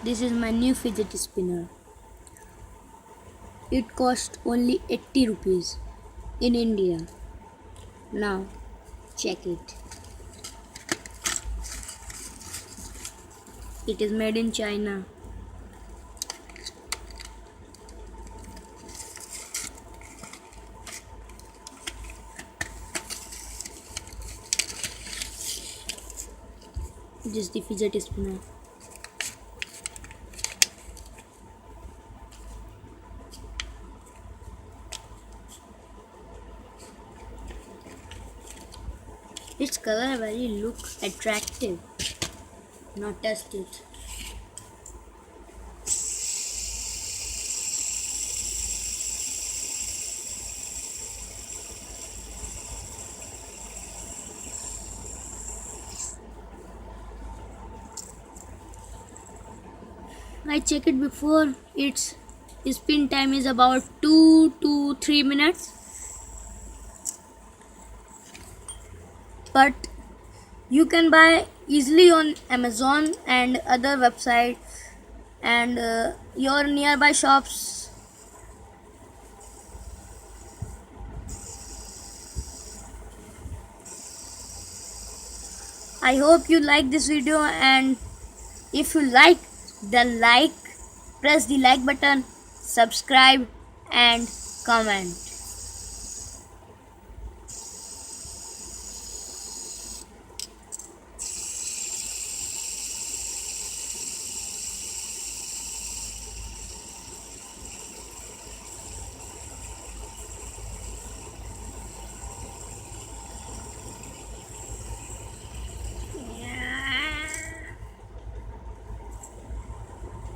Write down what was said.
This is my new fidget spinner. It cost only 80 rupees in India. Now check it. It is made in China. This is the fidget spinner. Its color very look attractive. Now test it. I checked it before. Its spin time is about 2 to 3 minutes. But you can buy easily on Amazon and other websites and your nearby shops. I hope you like this video, and if you like, then press the like button, subscribe and comment.